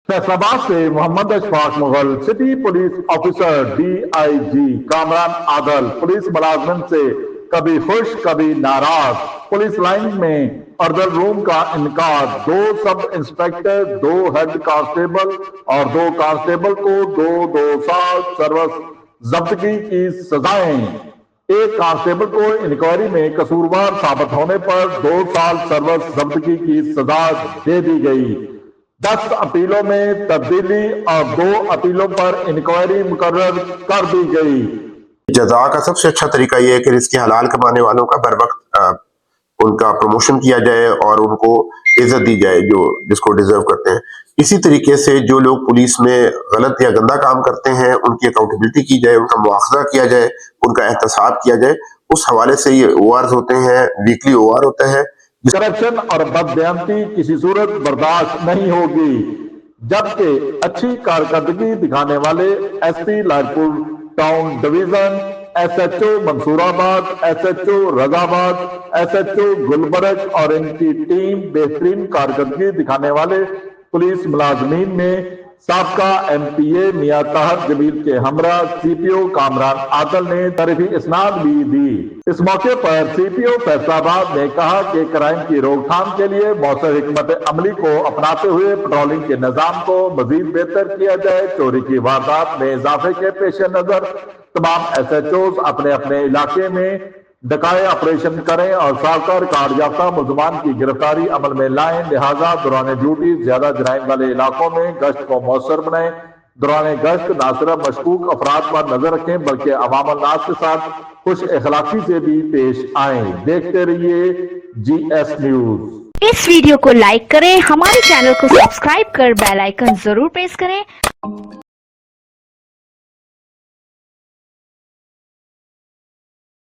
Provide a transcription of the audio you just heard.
फैसलाबाद से Mohammad Ashfaq Mughal, city police officer DIG Kamran Adil, police मुलाजमन से कभी खुश कभी नाराज, पुलिस लाइन में अर्दल रूम का इनकार, 2 सब इंस्पेक्टर, 2 हेड कांस्टेबल और 2 कांस्टेबल को 2-2 साल सर्विस जब्तगी की सजाएं। एक कांस्टेबल को इंक्वायरी में कसूरवार साबित होने पर 2 साल सर्विस जब्तगी की सजा दे दी गई। 10 अपीलों में तब्दीली और 2 अपीलों पर इंक्वायरी मुकर्रर कर दी गई। जजा का सबसे अच्छा तरीका यह है कि रिज़्क़ हलाल कमाने वालों का बर वक्त उनका प्रमोशन किया जाए और उनको इज्जत दी जाए जो जिसको डिजर्व करते हैं। इसी तरीके से जो लोग पुलिस में गलत या गंदा काम करते हैं उनकी अकाउंटेबिलिटी की जाए, उनका मुआखजा किया जाए, उनका एहतसाब किया जाए। उस हवाले से ये ORs होते हैं, वीकली OR होता है। करप्शन और बदबयानती किसी सूरत बर्दाश्त नहीं होगी, जबकि अच्छी कारकर्दगी दिखाने वाले SP Lalpur town division, SHO Mansoorabad, SHO Razabad, SHO Gulberg और इनकी टीम बेहतरीन कारकर्दगी दिखाने वाले पुलिस मुलाजमीन में साबका MPA मियां ताहर जमील के हमरा CPO कामरान आदल ने तारीफी इसनाद भी दी। इस मौके पर CPO फैसलाबाद ने कहा कि क्राइम की रोकथाम के लिए मौसर हिकमत अमली को अपनाते हुए पेट्रोलिंग के निजाम को मजीद बेहतर किया जाए। चोरी की वारदात में इजाफे के पेश नजर तमाम SHOs अपने अपने इलाके में डकाए ऑपरेशन करें और सावकार कार्ड याफ्ता मुलजमान की गिरफ्तारी अमल में लाएं। लिहाजा दौरान ड्यूटी ज्यादा जराइम वाले इलाकों में गश्त को मौसर बनाएं। दौरान गश्त ना सिर्फ मशकूक अफराद पर नजर रखें बल्कि अवाम नास के साथ खुश अखलाकी से भी पेश आए। देखते रहिए GS न्यूज। इस वीडियो को लाइक करें, हमारे चैनल को सब्सक्राइब कर बेल आइकन जरूर प्रेस करें।